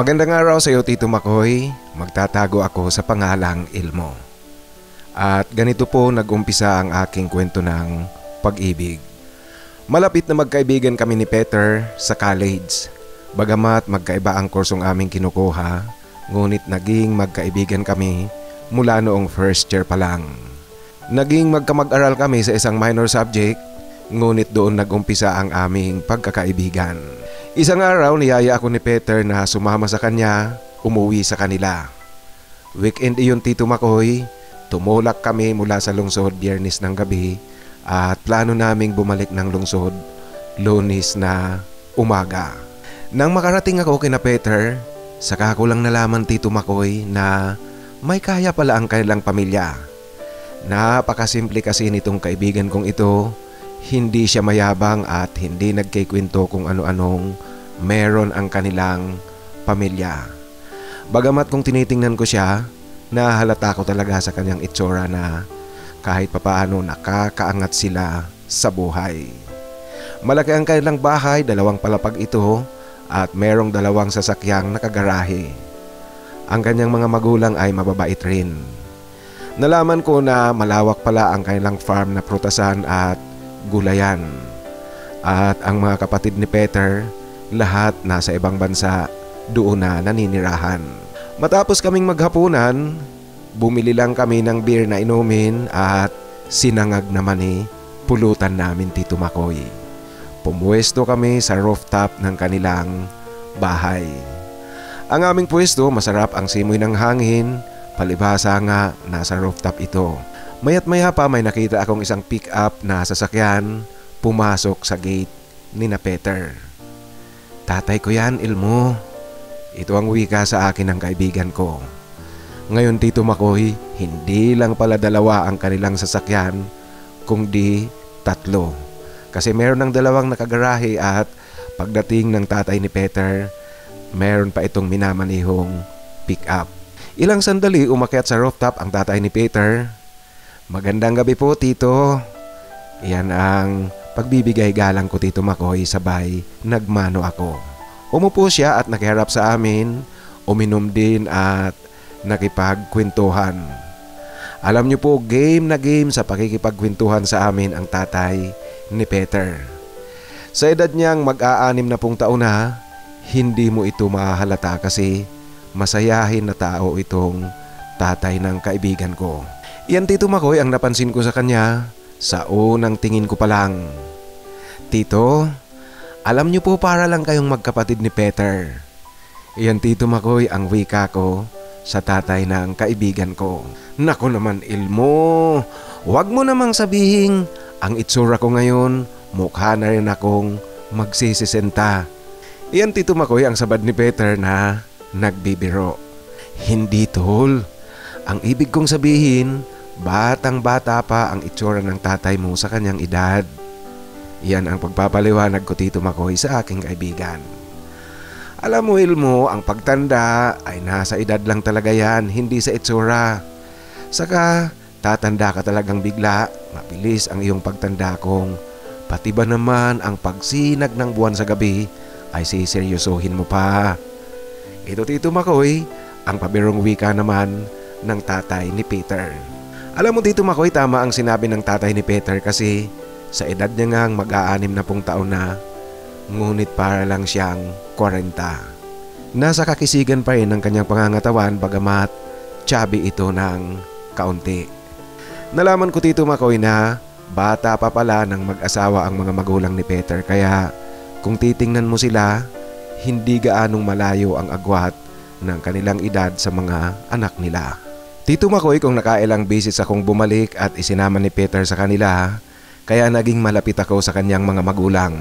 Magandang araw sa iyo, Tito Makoy. Magtatago ako sa pangalang Ilmo. At ganito po nag-umpisa ang aking kwento ng pag-ibig. Malapit na magkaibigan kami ni Peter sa college. Bagamat magkaiba ang kursong aming kinukuha, ngunit naging magkaibigan kami mula noong first year pa lang. Naging magkamag-aral kami sa isang minor subject, ngunit doon nag-umpisa ang aming pagkakaibigan. Isang araw niyaya ako ni Peter na sumama sa kanya, umuwi sa kanila. Weekend iyon, Tito Makoy. Tumulak kami mula sa lungsod Biyernes ng gabi at plano naming bumalik ng lungsod Lunes na umaga. Nang makarating ako kina Peter, saka ko lang nalaman, Tito Makoy, na may kaya pala ang kanilang pamilya. Napakasimple kasi nitong kaibigan kong ito. Hindi siya mayabang at hindi nagkikwento kung ano-anong meron ang kanilang pamilya. Bagamat kung tinitingnan ko siya, nahalata ko talaga sa kanyang itsura na kahit papaano nakakaangat sila sa buhay. Malaki ang kanilang bahay, 2 palapag ito at merong 2 sasakyang nakagarahe. Ang kanyang mga magulang ay mababait rin. Nalaman ko na malawak pala ang kanilang farm na prutasan at gulayan. At ang mga kapatid ni Peter, lahat nasa ibang bansa, doon na naninirahan. Matapos kaming maghapunan, bumili lang kami ng beer na inumin at sinangag naman pulutan namin, Tito Makoy. Pumuwesto kami sa rooftop ng kanilang bahay. Ang aming pwesto, masarap ang simoy ng hangin, palibhasa nga nasa rooftop ito. Maya't maya pa may nakita akong isang pick-up na sasakyan pumasok sa gate ni na Peter. Tatay ko yan, Ilmo. Ito ang wika sa akin ng kaibigan ko. Ngayon, Tito Makoy, hindi lang pala 2 ang kanilang sasakyan, kundi 3. Kasi meron ng 2 nakagarahe at pagdating ng tatay ni Peter, meron pa itong minamanihong pick-up. Ilang sandali umakyat sa rooftop ang tatay ni Peter. Magandang gabi po, Tito. Iyan ang pagbibigay galang ko, Tito Makoy, sabay nagmano ako. Umupo siya at nakiharap sa amin, uminom din at nakipagkwentuhan. Alam niyo po, game na game sa pakikipagkwentuhan sa amin ang tatay ni Peter. Sa edad niyang mag-a-6 na taon na, hindi mo ito mahalata kasi masayahin na tao itong tatay ng kaibigan ko. Yan, Tito Makoy, ang napansin ko sa kanya sa unang tingin ko pa lang. Tito, alam niyo po para lang kayong magkapatid ni Peter. Yan, Tito Makoy, ang wika ko sa tatay ng kaibigan ko. Naku naman, Ilmo, wag mo namang sabihin ang itsura ko ngayon, mukha na rin akong magsisisenta. Yan, Tito Makoy, ang sabad ni Peter na nagbibiro. Hindi, tol. Ang ibig kong sabihin, batang-bata pa ang itsura ng tatay mo sa kanyang edad. Yan ang pagpapaliwanag ko, Tito Makoy, sa aking kaibigan. Alam mo, Ilmo, ang pagtanda ay nasa edad lang talaga yan, hindi sa itsura. Saka tatanda ka talagang bigla, mabilis ang iyong pagtanda kong pati ba naman ang pagsinag ng buwan sa gabi ay siseryosohin mo pa. Ito, Tito Makoy, ang pabirong wika naman ng tatay ni Peter. Alam mo, Tito Makoy, tama ang sinabi ng tatay ni Peter kasi sa edad niya ngang mag-a-6 na taon na, ngunit para lang siyang 40. Nasa kakisigan pa rin ng kanyang pangangatawan bagamat chubby ito ng kaunti. Nalaman ko, Tito Makoy, na bata pa pala ng mag-asawa ang mga magulang ni Peter kaya kung titingnan mo sila, hindi gaanong malayo ang agwat ng kanilang edad sa mga anak nila. Tito Makoy, kung nakailang beses akong bumalik at isinama ni Peter sa kanila, kaya naging malapit ako sa kanyang mga magulang.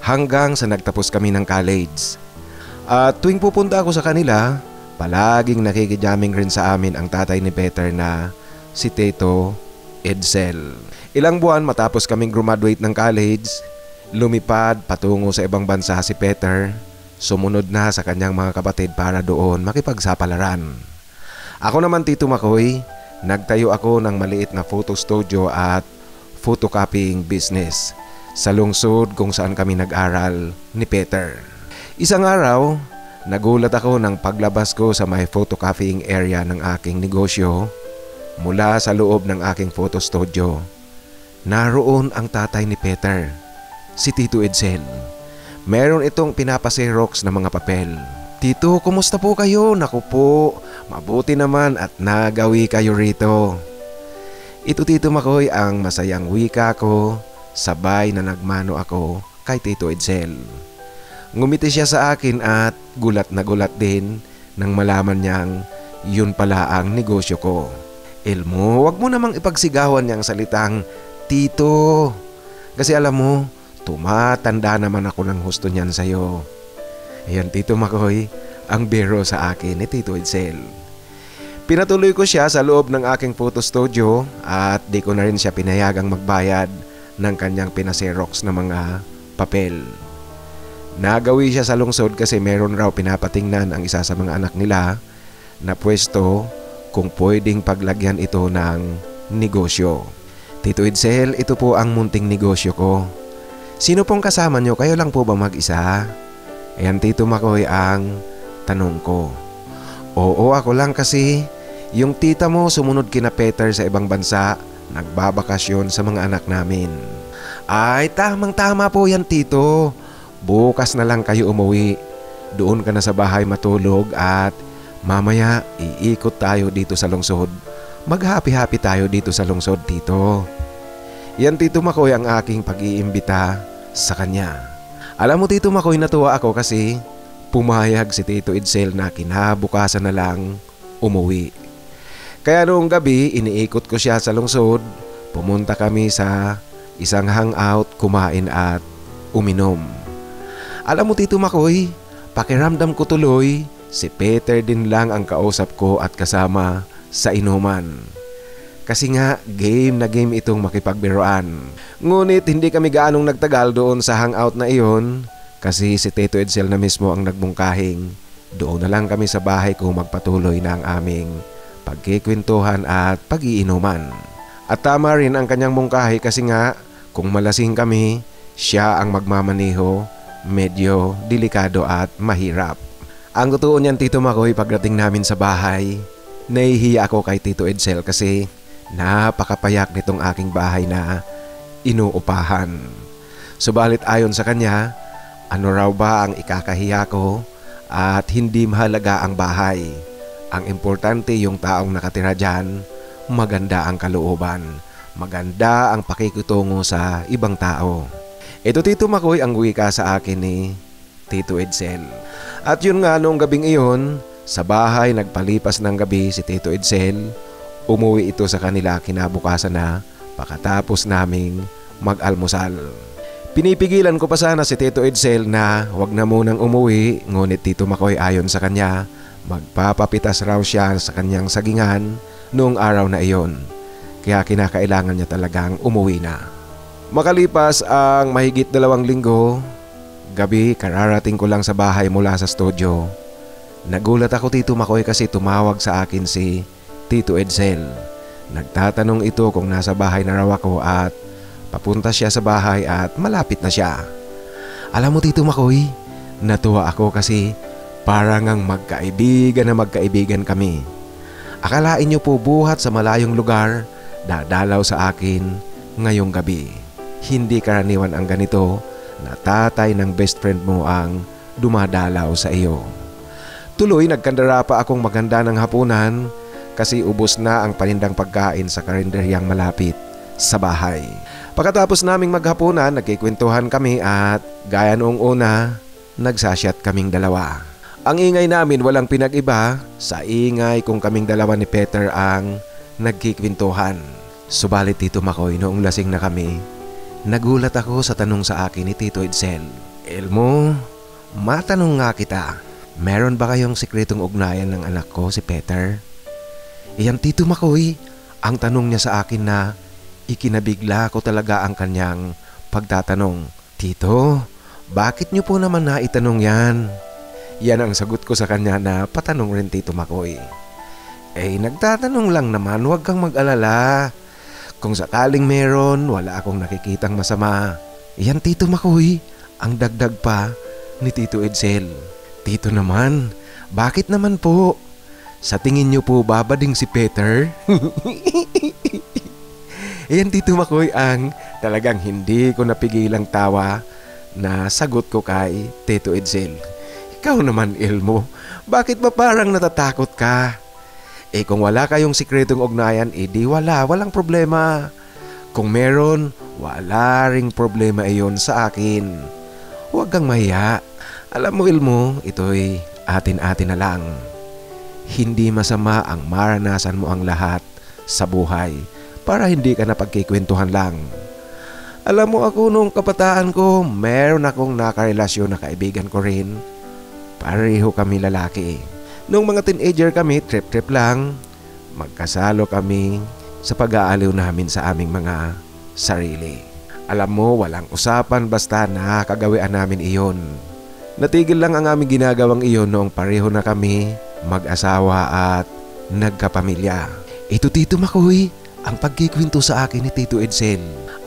Hanggang sa nagtapos kami ng college. At tuwing pupunta ako sa kanila, palaging nakikijamming rin sa amin ang tatay ni Peter na si Tito Edsel. Ilang buwan matapos kaming graduate ng college, lumipad patungo sa ibang bansa si Peter. Sumunod na sa kanyang mga kapatid para doon makipagsapalaran. Ako naman, Tito Makoy, nagtayo ako ng maliit na photo studio at photocopying business sa lungsod kung saan kami nag-aral ni Peter. Isang araw, Nagulat ako nang paglabas ko sa may photocopying area ng aking negosyo mula sa loob ng aking photo studio. Naroon ang tatay ni Peter, si Tito Edsel. Meron itong pinapasirox na mga papel. Tito, kumusta po kayo? Naku po, mabuti naman at nagawi kayo rito. Ito Tito Makoy ang masayang wika ko, sabay na nagmano ako kay Tito Edsel. Ngumiti siya sa akin at gulat na gulat din nang malaman niyang yun pala ang negosyo ko. Elmo, wag mo namang ipagsigawan niyang salitang Tito. Kasi alam mo, tumatanda naman ako ng husto niyan sa'yo. Ayan Tito Makoy, ang biro sa akin ni Tito Edsel. Pinatuloy ko siya sa loob ng aking photo studio at di ko na rin siya pinayagang magbayad ng kanyang pinaserox na mga papel. Nagawi siya sa lungsod kasi meron raw pinapatingnan ang isa sa mga anak nila na pwesto kung pwedeng paglagyan ito ng negosyo. Tito Edsel, ito po ang munting negosyo ko. Sino pong kasama nyo? Kayo lang po ba mag-isa? Ayan Tito Makoy ang tanong ko. Oo, ako lang kasi yung tita mo sumunod kina Peter sa ibang bansa, nagbabakasyon sa mga anak namin. Ay, tamang-tama po yan Tito. Bukas na lang kayo umuwi. Doon ka na sa bahay matulog at mamaya iikot tayo dito sa lungsod. Mag-happy-happy tayo dito sa lungsod Tito. Yan Tito Makoy ang aking pag-iimbita sa kanya. Alam mo Tito Makoy, natuwa ako kasi pumayag si Tito Edsel na kinabukasan na lang umuwi. Kaya noong gabi iniikot ko siya sa lungsod. Pumunta kami sa isang hangout, kumain at uminom. Alam mo Tito Makoy, pakiramdam ko tuloy si Peter din lang ang kausap ko at kasama sa inuman. Kasi nga game na game itong makipagbiroan. Ngunit hindi kami gaanong nagtagal doon sa hangout na iyon kasi si Tito Edsel na mismo ang nagmungkahing. Doon na lang kami sa bahay ko magpatuloy ng aming pagkikwentuhan at pag-iinuman. At tama rin ang kanyang mungkahi kasi nga kung malasing kami, siya ang magmamaneho, medyo delikado at mahirap. Ang totoo niyan Tito Makoy, pagdating namin sa bahay, nahihiya ako kay Tito Edsel kasi napakapayak nitong aking bahay na inuupahan. Subalit ayon sa kanya, ano raw ba ang ikakahiya ko at hindi mahalaga ang bahay. Ang importante yung taong nakatira dyan, maganda ang kalooban, maganda ang pakikitungo sa ibang tao. Ito Tito Makoy ang wika sa akin ni Tito Edsel. At yun nga noong gabing iyon, sa bahay nagpalipas ng gabi si Tito Edsel. Umuwi ito sa kanila kinabukasan na pagkatapos naming mag-almusal. Pinipigilan ko pa sana si Tito Edsel na wag na munang umuwi, ngunit Tito Makoy ayon sa kanya, magpapapitas raw siya sa kanyang sagingan noong araw na iyon. Kaya kinakailangan niya talagang umuwi na. Makalipas ang mahigit 2 linggo, gabi kararating ko lang sa bahay mula sa studio. Nagulat ako Tito Makoy kasi tumawag sa akin si Tito Edsel. Nagtatanong ito kung nasa bahay na raw ako at papunta siya sa bahay at malapit na siya. Alam mo Tito Makoy, natuwa ako kasi parang ang magkaibigan kami. Akalain niyo po buhat sa malayong lugar, dadalaw sa akin ngayong gabi. Hindi karaniwan ang ganito na tatay ng best friend mo ang dumadalaw sa iyo. Tuloy nagkandara pa akong maganda ng hapunan kasi ubos na ang panindang pagkain sa karinderyang malapit sa bahay. Pagkatapos naming maghapunan, nagkikwentuhan kami at gaya noong una, nagsasyat kaming dalawa. Ang ingay namin walang pinag-iba sa ingay kung kaming dalawa ni Peter ang nagkikwentuhan. Subalit Tito Makoy, noong lasing na kami, nagulat ako sa tanong sa akin ni Tito Edsel. Elmo, matanong nga kita, meron ba kayong sikretong ugnayan ng anak ko si Peter? Iyan Tito Makoy, ang tanong niya sa akin na ikinabigla ko talaga ang kanyang pagtatanong. Tito, bakit niyo po naman naitanong yan? Yan ang sagot ko sa kanya na patanong rin Tito Makoy. Nagtatanong lang naman, huwag kang mag-alala. Kung sakaling meron, wala akong nakikitang masama. Yan Tito Makoy, ang dagdag pa ni Tito Edsel. Tito naman, bakit naman po? Sa tingin niyo po babading si Peter? Ayan Tito Makoy ang talagang hindi ko napigilang tawa na sagot ko kay Tito Edsel. Ikaw naman Elmo, bakit ba parang natatakot ka? Kung wala kayong sikretong ugnayan, di walang problema. Kung meron, wala ring problema iyon sa akin. Huwag kang mahiya. Alam mo Elmo, ito'y atin-atin na lang. Hindi masama ang maranasan mo ang lahat sa buhay para hindi ka napagkikwentuhan lang. Alam mo ako nung kabataan ko, meron akong nakarelasyon na kaibigan ko rin. Pareho kami lalaki. Nung mga teenager kami, trip-trip lang. Magkasalo kami sa pag-aaliw namin sa aming mga sarili. Alam mo, walang usapan basta nakagawian namin iyon. Natigil lang ang aming ginagawang iyon noong pareho na kami mag-asawa at nagkapamilya. Ito Tito Makoy, ang pagkikwento sa akin ni Tito Edsel.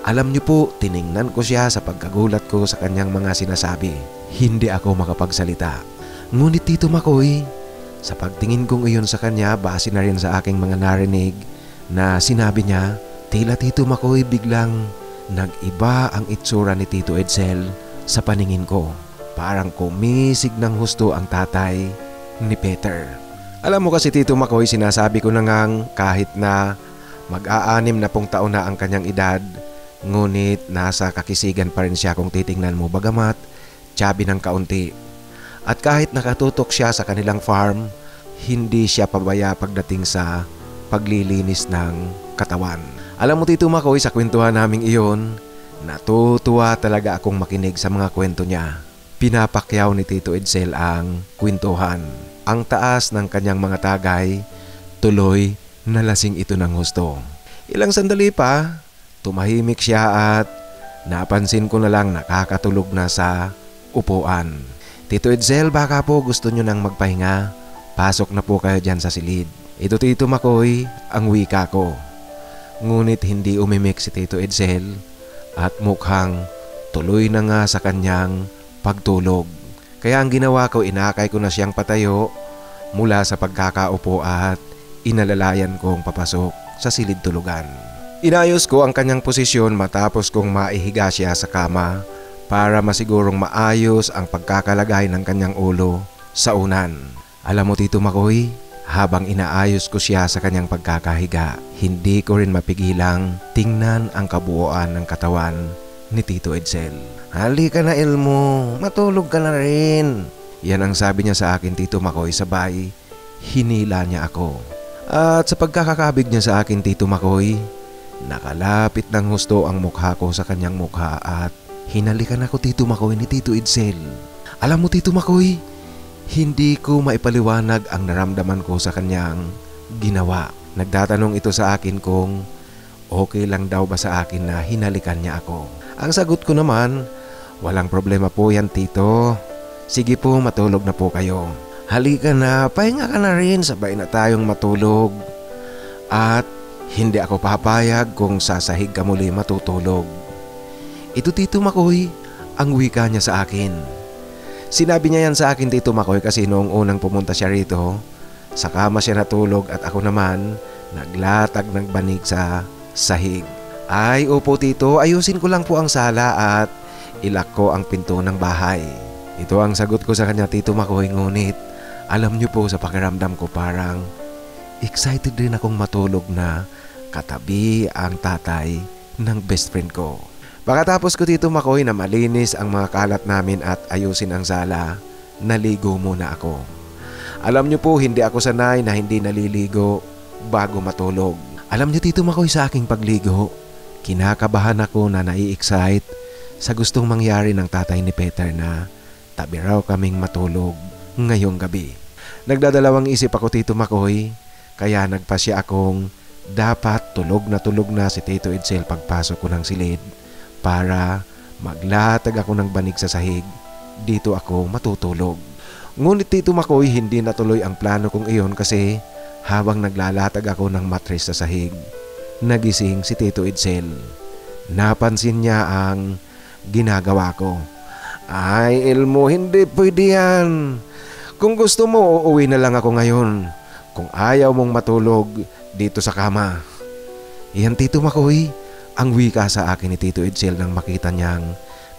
Alam niyo po, tiningnan ko siya sa pagkagulat ko sa kanyang mga sinasabi. Hindi ako makapagsalita. Ngunit Tito Makoy, sa pagtingin kong iyon sa kanya, base na rin sa aking mga narinig na sinabi niya, tila Tito Makoy biglang nag-iba ang itsura ni Tito Edsel sa paningin ko. Parang kumisig ng husto ang tatay ni Peter. Alam mo kasi Tito Makoy, sinasabi ko na ngang kahit na mag-aanim na pong taon na ang kanyang edad, ngunit nasa kakisigan pa rin siya kung titingnan mo bagamat chubby ng kaunti. At kahit nakatutok siya sa kanilang farm, hindi siya pabaya pagdating sa paglilinis ng katawan. Alam mo Tito Makoy, sa kwentuhan naming iyon, natutuwa talaga akong makinig sa mga kwento niya. Pinapakyaw ni Tito Edsel ang kwentuhan. Ang taas ng kanyang mga tagay, tuloy nalasing ito ng husto. Ilang sandali pa, tumahimik siya at napansin ko na lang nakakatulog na sa upuan. Tito Edsel, baka po gusto nyo nang magpahinga. Pasok na po kayo dyan sa silid. Ito Tito Makoy, ang wika ko. Ngunit hindi umimik si Tito Edsel at mukhang tuloy na nga sa kanyang pagtulog. Kaya ang ginawa ko, inakay ko na siyang patayo mula sa pagkakaupo at inalalayan kong papasok sa silid tulugan. Inayos ko ang kanyang posisyon matapos kong maihiga siya sa kama para masigurong maayos ang pagkakalagay ng kanyang ulo sa unan. Alam mo Tito Makoy, habang inaayos ko siya sa kanyang pagkakahiga, hindi ko rin mapigilang tingnan ang kabuuan ng katawan ni Tito Edsel. Halika na Elmo, matulog ka na rin. Yan ang sabi niya sa akin Tito Makoy, sabay hinila niya ako. At sa pagkakakabig niya sa akin Tito Makoy, nakalapit ng husto ang mukha ko sa kanyang mukha at hinalikan ako Tito Makoy ni Tito Edsel. Alam mo Tito Makoy, hindi ko maipaliwanag ang naramdaman ko sa kanyang ginawa. Nagtatanong ito sa akin kung okay lang daw ba sa akin na hinalikan niya ako. Ang sagot ko naman, walang problema po yan Tito. Sige po, matulog na po kayo. Halika na, pahinga ka na rin, sabay na tayong matulog. At hindi ako papayag kung sasahig ka muli matutulog. Ito Tito Makoy, ang wika niya sa akin. Sinabi niya yan sa akin Tito Makoy kasi noong unang pumunta siya rito, sa kama siya natulog at ako naman naglatag ng banig sa sahig. Ay opo Tito, ayusin ko lang po ang sala at ilak ko ang pinto ng bahay. Ito ang sagot ko sa kanya Tito Makoy, ngunit alam niyo po sa pakiramdam ko parang excited din akong matulog na katabi ang tatay ng best friend ko. Pagkatapos ko Tito Makoy na malinis ang mga kalat namin at ayusin ang sala, naligo muna ako. Alam niyo po, hindi ako sanay na hindi naliligo bago matulog. Alam niyo Tito Makoy, sa aking pagligo, kinakabahan ako na nai-excite sa gustong mangyari ng tatay ni Peter na tabi raw kaming matulog ngayong gabi. Nagdadalawang isip ako Tito Makoy, kaya nagpasya akong dapat tulog na si Tito Edsel pagpasok ko ng silid para maglatag ako ng banig sa sahig. Dito ako matutulog. Ngunit Tito Makoy, hindi natuloy ang plano kong iyon kasi habang naglalatag ako ng matres sa sahig, nagising si Tito Edsel. Napansin niya ang ginagawa ko. Ay Elmo, hindi pwede yan. Kung gusto mo, uuwi na lang ako ngayon. Kung ayaw mong matulog dito sa kama. Iyan Tito Makoy, ang wika sa akin ni Tito Edsel nang makita niyang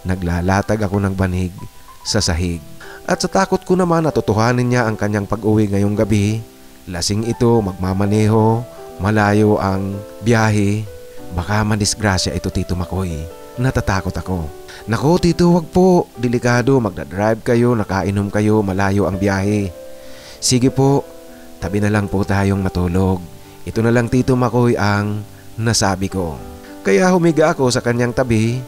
naglalatag ako ng banig sa sahig. At sa takot ko naman natutuhanin niya ang kanyang pag-uwi ngayong gabi. Lasing ito, magmamaneho, malayo ang biyahe. Baka madisgrasya ito Tito Makoy. Natatakot ako. Nako Tito, wag po. Delikado, magdadrive kayo, nakainom kayo, malayo ang biyahe. Sige po, tabi na lang po tayong matulog. Ito na lang Tito Makoy ang nasabi ko. Kaya humiga ako sa kanyang tabi.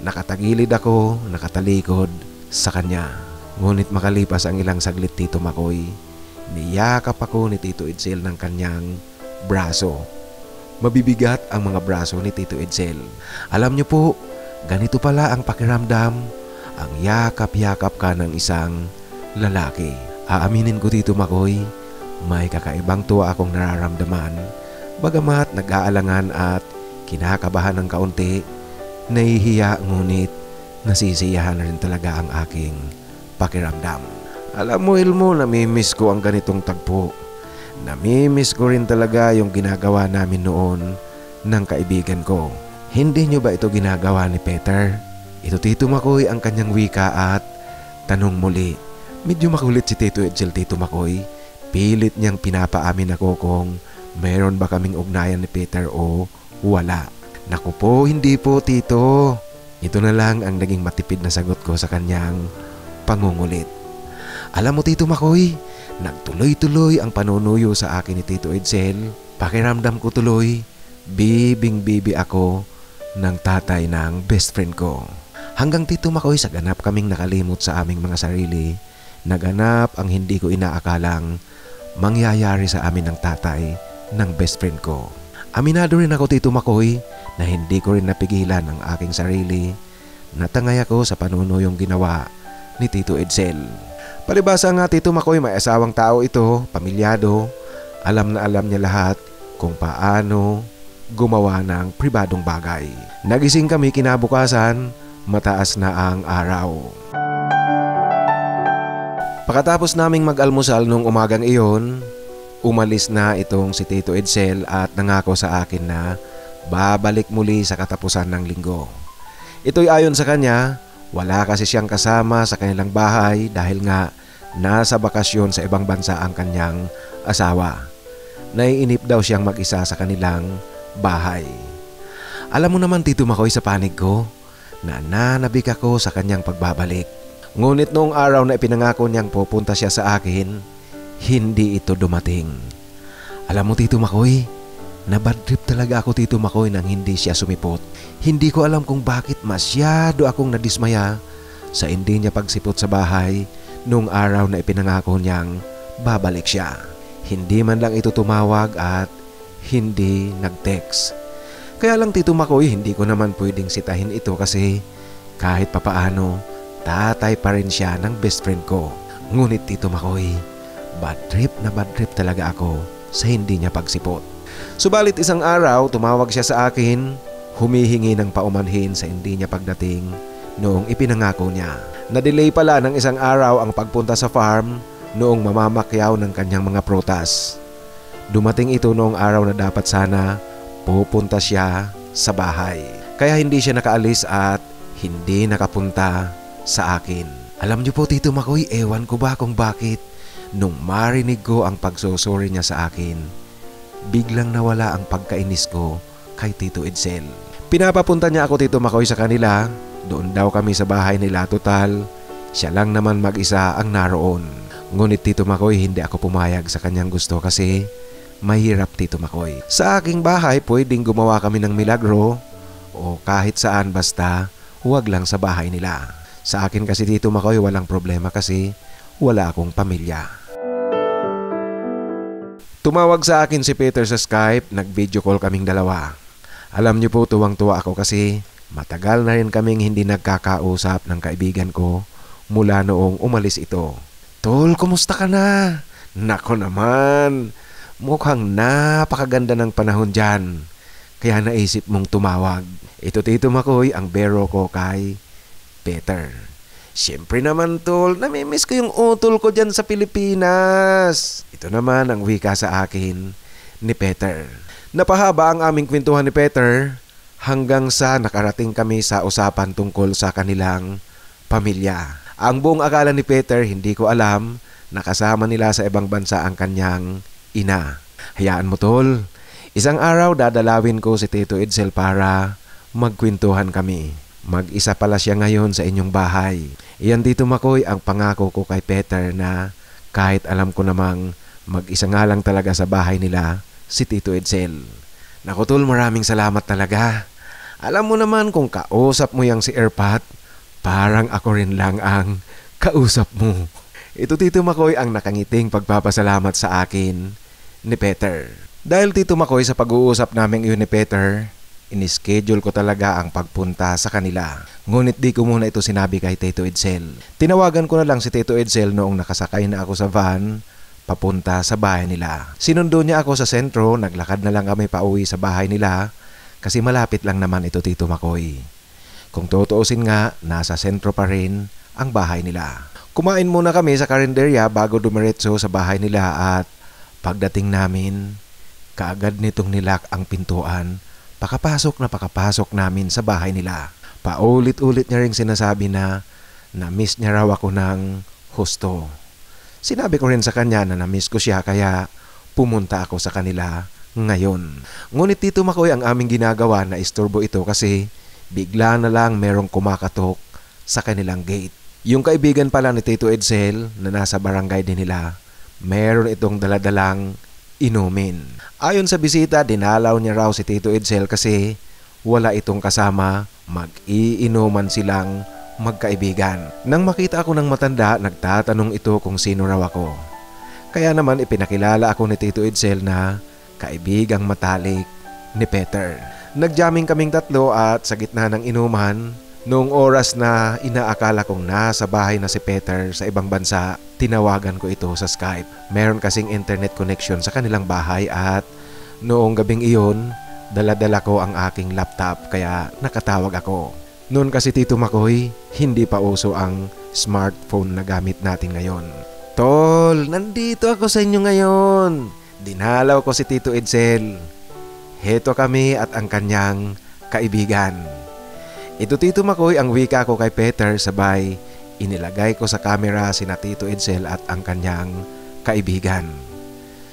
Nakatagilid ako, nakatalikod sa kanya. Ngunit makalipas ang ilang saglit Tito Makoy, niyakap ako ni Tito Edsel ng kanyang braso. Mabibigat ang mga braso ni Tito Edsel. Alam niyo po, ganito pala ang pakiramdam, ang yakap-yakap ka ng isang lalaki. Aaminin ko Tito Makoy, may kakaibang tuwa akong nararamdaman. Bagamat nag-aalangan at kinakabahan ng kaunti, nahihiya ngunit nasisiyahan na rin talaga ang aking pakiramdam. Alam mo Elmo, namimiss ko ang ganitong tagpo. Namimiss ko rin talaga yung ginagawa namin noon ng kaibigan ko. Hindi nyo ba ito ginagawa ni Peter? Ito Tito Makoy ang kanyang wika at tanong muli. Medyo makulit si Tito Edsel Tito Makoy. Pilit niyang pinapaamin ako kung meron ba kaming ugnayan ni Peter o wala. Naku po, hindi po Tito. Ito na lang ang naging matipid na sagot ko sa kanyang pangungulit. Alam mo Tito Makoy, nagtuloy-tuloy ang panunuyo sa akin ni Tito Edsel. Pakiramdam ko tuloy, bibing-bibi ako ng tatay ng best friend ko. Hanggang Tito Makoy sa ganap kaming nakalimot sa aming mga sarili, naganap ang hindi ko inaakalang mangyayari sa amin ng tatay ng best friend ko. Aminado rin ako Tito Makoy na hindi ko rin napigilan ang aking sarili. Natangay ako sa panunuyong ginawa ni Tito Edsel. Palibasa nga Tito Makoy, may asawang tao ito, pamilyado. Alam na alam niya lahat kung paano gumawa ng pribadong bagay. Nagising kami kinabukasan, mataas na ang araw. Pagkatapos naming mag-almusal nung umagang iyon, umalis na itong si Tito Edsel at nangako sa akin na babalik muli sa katapusan ng linggo. Ito'y ayon sa kanya, wala kasi siyang kasama sa kanilang bahay dahil nga nasa bakasyon sa ibang bansa ang kanyang asawa. Naiinip daw siyang mag-isa sa kanilang bahay. Alam mo naman Tito Makoy sa panig ko, na nanabik ako sa kanyang pagbabalik. Ngunit noong araw na ipinangako niyang pupunta siya sa akin, hindi ito dumating. Alam mo Tito Makoy, nabadtrip talaga ako Tito Makoy nang hindi siya sumipot. Hindi ko alam kung bakit masyado akong nadismaya sa hindi niya pagsipot sa bahay noong araw na ipinangako niyang babalik siya. Hindi man lang ito tumawag at hindi nag-text. Kaya lang Tito Makoy, hindi ko naman pwedeng sitahin ito kasi kahit papaano, tatay pa rin siya ng best friend ko. Ngunit Tito Makoy, bad trip talaga ako sa hindi niya pagsipot. Subalit isang araw, tumawag siya sa akin, humihingi ng paumanhin sa hindi niya pagdating noong ipinangako niya. Na-delay pala ng isang araw ang pagpunta sa farm noong mamamakyaw ng kanyang mga prutas. Dumating ito noong araw na dapat sana pupunta siya sa bahay. Kaya hindi siya nakaalis at hindi nakapunta sa akin. Alam niyo po Tito Makoy, ewan ko ba kung bakit nung marinig ko ang pagsusuri niya sa akin, biglang nawala ang pagkainis ko kay Tito Edsel. Pinapapunta niya ako Tito Makoy sa kanila. Doon daw kami sa bahay nila, total siya lang naman mag-isa ang naroon. Ngunit Tito Makoy, hindi ako pumayag sa kanyang gusto kasi mahirap Tito Makoy. Sa aking bahay pwedeng gumawa kami ng milagro o kahit saan basta huwag lang sa bahay nila. Sa akin kasi Tito Makoy walang problema kasi wala akong pamilya. Tumawag sa akin si Peter sa Skype, nag-video call kaming dalawa. Alam niyo po, tuwang-tuwa ako kasi matagal na rin kaming hindi nagkakausap ng kaibigan ko mula noong umalis ito. Tol, kumusta ka na? Nako naman, mukhang napakaganda ng panahon dyan. Kaya naisip mong tumawag. Ito Tito Makoy ang bero ko kay Peter. Siyempre naman tol, namimiss ko yung utol ko dyan sa Pilipinas. Ito naman ang wika sa akin ni Peter. Napahaba ang aming kwentuhan ni Peter hanggang sa nakarating kami sa usapan tungkol sa kanilang pamilya. Ang buong akala ni Peter, hindi ko alam, nakasama nila sa ibang bansa ang kanyang ina. Hayaan mo tol, isang araw dadalawin ko si Tito Edsel para magkwentuhan kami. Mag-isa pala siya ngayon sa inyong bahay. Iyan Tito Makoy ang pangako ko kay Peter na kahit alam ko namang mag-isa nga lang talaga sa bahay nila si Tito Edsel. Naku tol, maraming salamat talaga. Alam mo naman kung kausap mo yang si Erpat, parang ako rin lang ang kausap mo. Ito Tito Makoy ang nakangiting pagpapasalamat sa akin ni Peter. Dahil Tito Makoy sa pag-uusap namin iyon ni Peter, inischedule ko talaga ang pagpunta sa kanila. Ngunit di ko muna ito sinabi kay Tito Edsel. Tinawagan ko na lang si Tito Edsel noong nakasakay na ako sa van papunta sa bahay nila. Sinundo niya ako sa sentro, naglakad na lang kami pauwi sa bahay nila kasi malapit lang naman ito Tito Makoy. Kung tutuusin nga, nasa sentro pa rin ang bahay nila. Kumain muna kami sa karinderya bago dumiretso sa bahay nila at pagdating namin, kaagad nitong nilak ang pintuan. Pakapasok namin sa bahay nila. Paulit-ulit niya ring sinasabi na na-miss niya raw ako ng husto. Sinabi ko rin sa kanya na na-miss ko siya kaya pumunta ako sa kanila ngayon. Ngunit Tito Makoy ang aming ginagawa na istorbo ito kasi bigla na lang merong kumakatok sa kanilang gate. Yung kaibigan pala ni Tito Edsel na nasa barangay din nila, meron itong daladalang inumin. Ayon sa bisita, dinalaw niya raw si Tito Edsel kasi wala itong kasama, mag-iinuman silang magkaibigan. Nang makita ako ng matanda, nagtatanong ito kung sino raw ako. Kaya naman ipinakilala ako ni Tito Edsel na kaibigang matalik ni Peter. Nagjamming kaming tatlo at sa gitna ng inuman, noong oras na inaakala kong nasa bahay na si Peter sa ibang bansa, tinawagan ko ito sa Skype. Meron kasing internet connection sa kanilang bahay at noong gabing iyon, dala-dala ko ang aking laptop kaya nakatawag ako. Noon kasi Tito Makoy, hindi pa uso ang smartphone na gamit natin ngayon. Tol, nandito ako sa inyo ngayon. Dinalaw ko si Tito Edsel. Heto kami at ang kanyang kaibigan. Ito Tito Makoy ang wika ko kay Peter sabay inilagay ko sa camera sina Tito Edsel at ang kanyang kaibigan.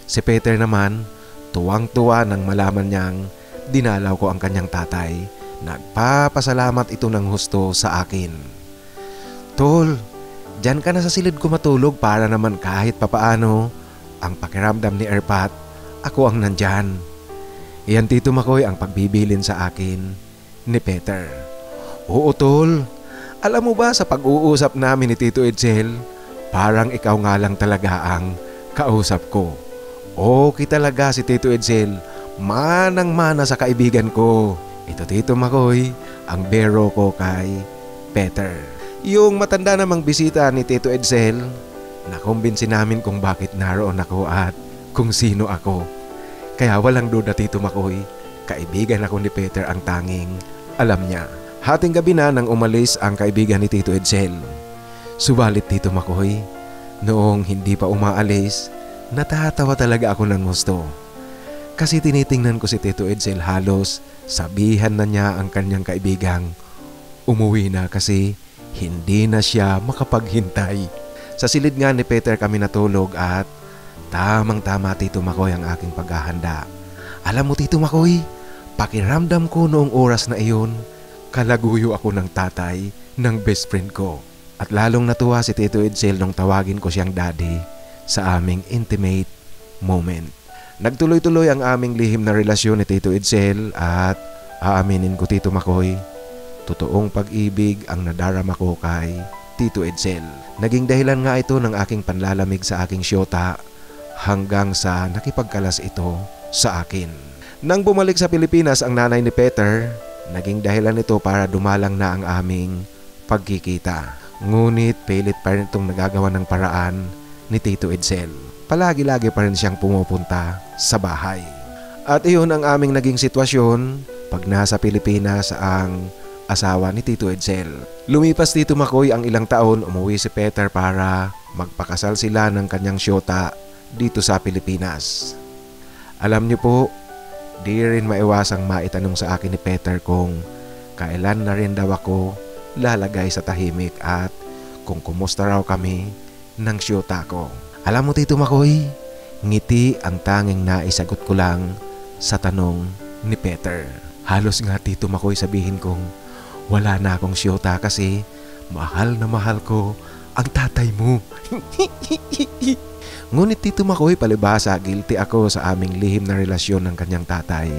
Si Peter naman, tuwang-tuwa nang malaman niyang dinalaw ko ang kanyang tatay. Nagpapasalamat ito ng husto sa akin. Tol, dyan ka na sa silid ko matulog para naman kahit papaano ang pakiramdam ni Erpat, ako ang nandyan. Iyan Tito Makoy ang pagbibilin sa akin ni Peter. Oo tol, alam mo ba sa pag-uusap namin ni Tito Edsel, parang ikaw nga lang talaga ang kausap ko. Okay talaga si Tito Edsel, manang-mana sa kaibigan ko. Ito Tito Makoy, ang bero ko kay Peter. Yung matanda namang bisita ni Tito Edsel, nakumbinsi namin kung bakit naroon ako at kung sino ako. Kaya walang duda Tito Makoy, kaibigan ako ni Peter ang tanging alam niya. Hating gabi na nang umalis ang kaibigan ni Tito Edsel. Subalit Tito Makoy, noong hindi pa umaalis, natatawa talaga ako ng gusto. Kasi tinitingnan ko si Tito Edsel halos sabihan na niya ang kanyang kaibigang umuwi na kasi hindi na siya makapaghintay. Sa silid nga ni Peter kami natulog at tamang-tama Tito Makoy ang aking paghahanda. Alam mo Tito Makoy, pakiramdam ko noong oras na iyon, kalaguyo ako ng tatay ng best friend ko. At lalong natuwa si Tito Edsel nung tawagin ko siyang daddy sa aming intimate moment. Nagtuloy-tuloy ang aming lihim na relasyon ni Tito Edsel at aaminin ko Tito Makoy, totoong pag-ibig ang nadarama ko kay Tito Edsel. Naging dahilan nga ito ng aking panlalamig sa aking syota hanggang sa nakipagkalas ito sa akin. Nang bumalik sa Pilipinas ang nanay ni Peter, naging dahilan ito para dumalang na ang aming pagkikita. Ngunit pilit pa rin itong nagagawa ng paraan ni Tito Edsel. Palagi-lagi pa rin siyang pumupunta sa bahay. At iyon ang aming naging sitwasyon pag nasa Pilipinas ang asawa ni Tito Edsel. Lumipas Tito Makoy ang ilang taon, umuwi si Peter para magpakasal sila ng kanyang syota dito sa Pilipinas. Alam niyo po, di rin maiwasang maitanong sa akin ni Peter kung kailan na rin daw ako lalagay sa tahimik at kung kumusta raw kami ng syota ko. Alam mo Tito Makoy, ngiti ang tanging naisagot ko lang sa tanong ni Peter. Halos nga Tito Makoy sabihin kong wala na akong syota kasi mahal na mahal ko ang tatay mo. Ngunit Tito Makoy, palibhasa guilty ako sa aming lihim na relasyon ng kanyang tatay.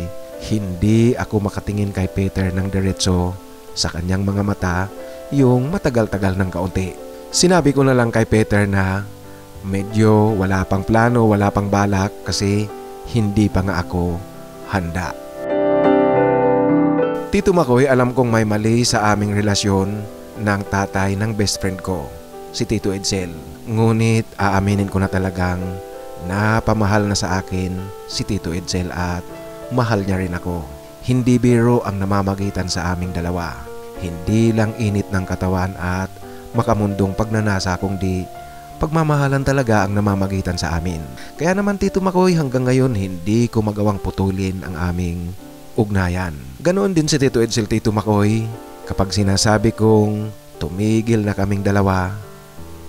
Hindi ako makatingin kay Peter ng diretso sa kanyang mga mata yung matagal-tagal ng kaunti. Sinabi ko na lang kay Peter na medyo wala pang plano, wala pang balak kasi hindi pa nga ako handa. Tito Makoy, alam kong may mali sa aming relasyon ng tatay ng best friend ko, si Tito Edsel. Ngunit aaminin ko na talagang napamahal na sa akin si Tito Edsel at mahal niya rin ako. Hindi biro ang namamagitan sa aming dalawa. Hindi lang init ng katawan at makamundong pagnanasa kundi pagmamahalan talaga ang namamagitan sa amin. Kaya naman Tito Makoy, hanggang ngayon hindi ko magawang putulin ang aming ugnayan. Ganoon din si Tito Edsel, Tito Makoy. Kapag sinasabi kong tumigil na kaming dalawa,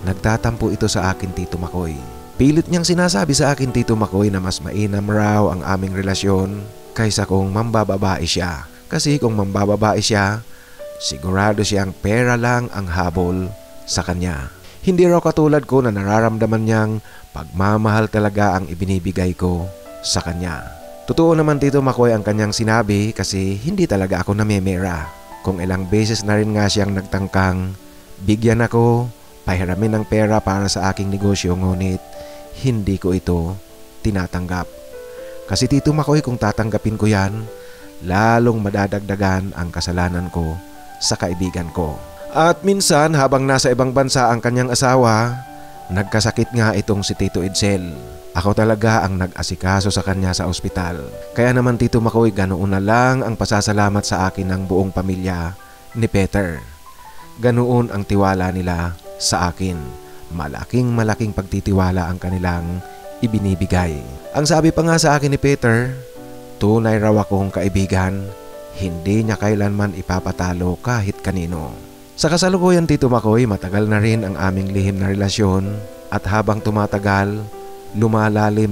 nagtatampo ito sa akin Tito Makoy. Pilit niyang sinasabi sa akin Tito Makoy na mas mainam raw ang aming relasyon kaysa kung mambababae siya. Kasi kung mambababae siya, sigurado siyang pera lang ang habol sa kanya. Hindi raw katulad ko na nararamdaman niyang pagmamahal talaga ang ibinibigay ko sa kanya. Totoo naman Tito Makoy ang kanyang sinabi kasi hindi talaga ako namemera. Kung ilang beses na rin nga siyang nagtangkang bigyan ako, pahiramin ng pera para sa aking negosyo, ngunit hindi ko ito tinatanggap. Kasi Tito Makoy, kung tatanggapin ko yan, lalong madadagdagan ang kasalanan ko sa kaibigan ko. At minsan habang nasa ibang bansa ang kanyang asawa, nagkasakit nga itong si Tito Edsel. Ako talaga ang nag-asikaso sa kanya sa ospital. Kaya naman Tito Makoy, ganoon na lang ang pasasalamat sa akin ng buong pamilya ni Peter. Ganoon ang tiwala nila sa akin. Malaking pagtitiwala ang kanilang ibinibigay. Ang sabi pa nga sa akin ni Peter, tunay raw akong kaibigan, hindi niya kailanman ipapatalo kahit kanino. Sa kasalukuyan Tito Makoy, matagal na rin ang aming lihim na relasyon at habang tumatagal, lumalalim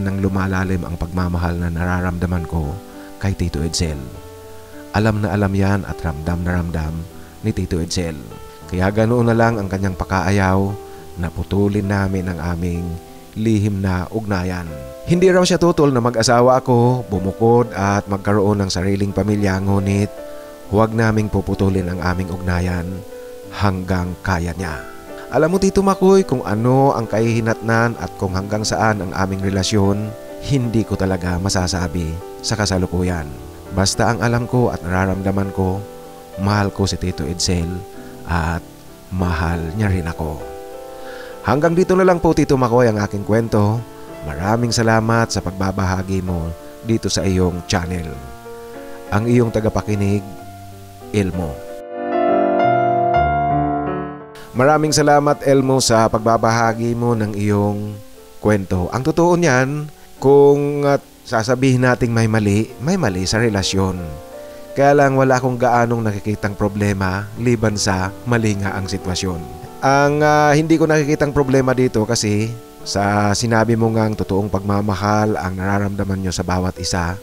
ang pagmamahal na nararamdaman ko kay Tito Edsel. Alam na alam yan at ramdam na ramdam ni Tito Edsel. Kaya ganoon na lang ang kanyang pakaayaw na putulin namin ang aming lihim na ugnayan. Hindi raw siya tutol na mag-asawa ako, bumukod at magkaroon ng sariling pamilya, ngunit huwag naming puputulin ang aming ugnayan hanggang kaya niya. Alam mo Tito Makoy, kung ano ang kahihinatnan at kung hanggang saan ang aming relasyon, hindi ko talaga masasabi sa kasalukuyan. Basta ang alam ko at nararamdaman ko, mahal ko si Tito Edsel at mahal niya rin ako. Hanggang dito na lang po Tito Makoy ang aking kwento. Maraming salamat sa pagbabahagi mo dito sa iyong channel. Ang iyong tagapakinig, Elmo. Maraming salamat Elmo sa pagbabahagi mo ng iyong kwento. Ang totoo niyan, kung sasabihin nating may mali sa relasyon. Kaya lang wala akong gaanong nakikitang problema liban sa mali nga ang sitwasyon. Ang hindi ko nakikitang problema dito kasi sa sinabi mo ngang totoong pagmamahal ang nararamdaman nyo sa bawat isa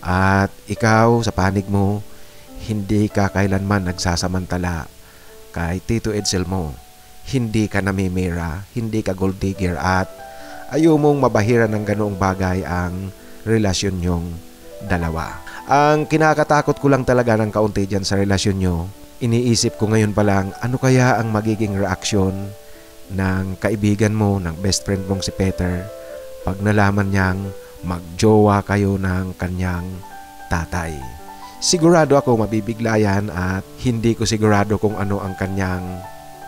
at ikaw sa panig mo hindi ka kailanman nagsasamantala kay Tito Edsel mo. Hindi ka namimira, hindi ka gold digger at ayaw mong mabahiran ng ganoong bagay ang relasyon nyong dalawa. Ang kinakatakot ko lang talaga ng kaunti dyan sa relasyon nyo, iniisip ko ngayon pa lang ano kaya ang magiging reaksyon ng kaibigan mo, ng best friend mong si Peter pag nalaman niyang magjowa kayo ng kanyang tatay. Sigurado ako mabibigla yan at hindi ko sigurado kung ano ang kanyang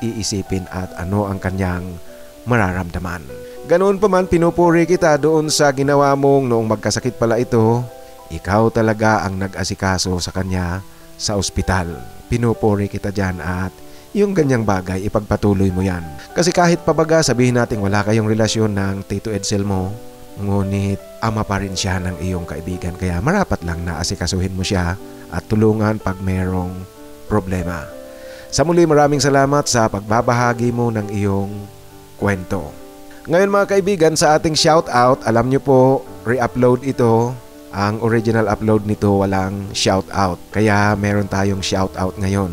iisipin at ano ang kanyang mararamdaman. Ganoon pa man, pinupuri kita doon sa ginawa mong noong magkasakit pala ito. Ikaw talaga ang nag-asikaso sa kanya sa ospital. pinupuri kita dyan at yung ganyang bagay, ipagpatuloy mo yan. Kasi kahit pabaga sabihin natin wala kayong relasyon ng Tito Edsel mo, ngunit ama pa rin siya ng iyong kaibigan. Kaya marapat lang na asikasuhin mo siya at tulungan pag merong problema. Sa muli, maraming salamat sa pagbabahagi mo ng iyong kwento. Ngayon mga kaibigan, sa ating shoutout, alam nyo po, re-upload ito. Ang original upload nito walang shoutout. Kaya meron tayong shoutout ngayon.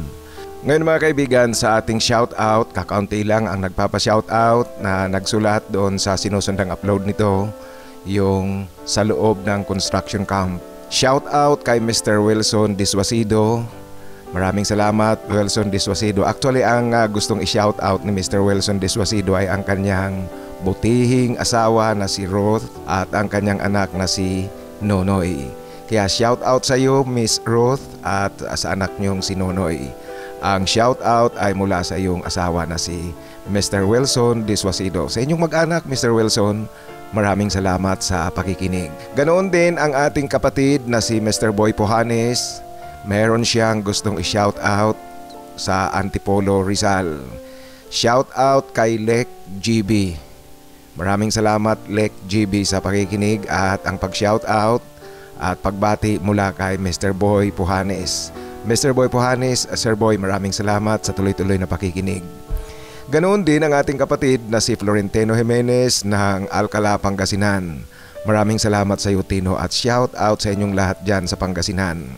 Ngayon mga kaibigan, sa ating shoutout, kakaunti lang ang nagpapa-shoutout na nagsulat doon sa sinusundang upload nito, yung sa loob ng construction camp. Shoutout kay Mr. Wilson Diswasido. Maraming salamat Wilson Diswasido. Actually ang gustong i-shoutout ni Mr. Wilson Diswasido ay ang kanyang butihing asawa na si Ruth at ang kanyang anak na si Nonoy. Kaya shoutout sa iyo Miss Ruth at sa anak niyong si Nonoy. Ang shoutout ay mula sa iyong asawa na si Mr. Wilson Diswasido. Sa inyong mag-anak, Mr. Wilson, maraming salamat sa pakikinig. Ganoon din ang ating kapatid na si Mr. Boy Puhanes. Meron siyang gustong i-shoutout sa Antipolo, Rizal. Shoutout kay Lek GB. Maraming salamat Lek GB sa pakikinig at ang pag-shoutout at pagbati mula kay Mr. Boy Puhanes. Mr. Boy Puhanes, Sir Boy, maraming salamat sa tuloy-tuloy na pakikinig. Ganoon din ang ating kapatid na si Florentino Jimenez ng Alcala, Pangasinan. Maraming salamat sa iyo, Tino, at shout out sa inyong lahat dyan sa Pangasinan.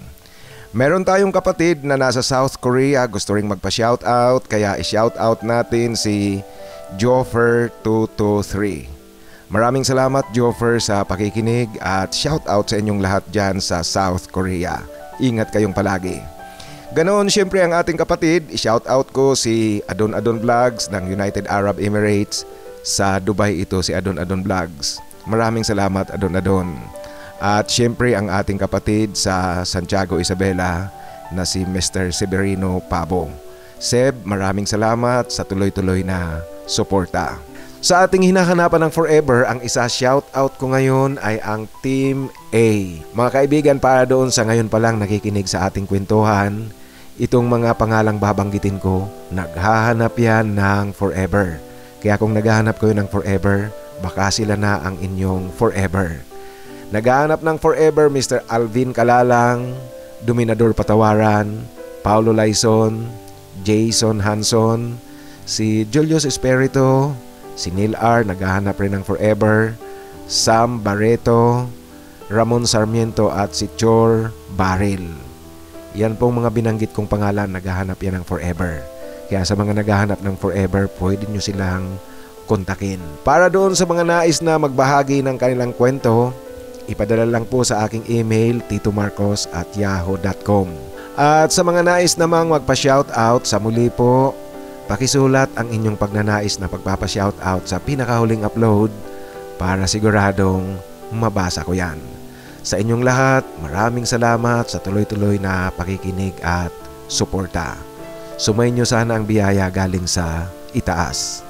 Meron tayong kapatid na nasa South Korea, gusto ring magpa-shout out, kaya i-shout out natin si Joffer223. Maraming salamat Joffer sa pakikinig at shout out sa inyong lahat dyan sa South Korea. Ingat kayong palagi. Ganoon siyempre ang ating kapatid, i-shout out ko si Adon Adon Vlogs ng United Arab Emirates. Sa Dubai ito si Adon Adon Vlogs. Maraming salamat Adon Adon. At siyempre ang ating kapatid sa Santiago Isabela na si Mr. Severino Pabo. Seb, maraming salamat sa tuloy-tuloy na suporta. Sa ating hinahanapan ng forever, ang isa shoutout ko ngayon ay ang Team A. Mga kaibigan, para doon sa ngayon pa lang nakikinig sa ating kwentuhan, itong mga pangalang babanggitin ko, naghahanap yan ng forever. Kaya kung naghahanap kayo ng forever, baka sila na ang inyong forever. Naghahanap ng forever Mr. Alvin Kalalang, Dominador Patawaran, Paulo Laison, Jason Hanson, si Julius Espirito, si Neil R. naghahanap rin ng forever, Sam Barreto, Ramon Sarmiento at si Chor Baril. Yan pong mga binanggit kong pangalan, naghahanap yan ng forever. Kaya sa mga naghahanap ng forever, pwede nyo silang kontakin. Para doon sa mga nais na magbahagi ng kanilang kwento, ipadala lang po sa aking email titomarcos@yahoo.com. At sa mga nais namang magpa-shoutout, sa muli po, pakisulat ang inyong pagnanais na pagpapa-shoutout sa pinakahuling upload para siguradong mabasa ko yan. Sa inyong lahat, maraming salamat sa tuloy-tuloy na pakikinig at suporta. Sumayin nyo sana ang biyaya galing sa itaas.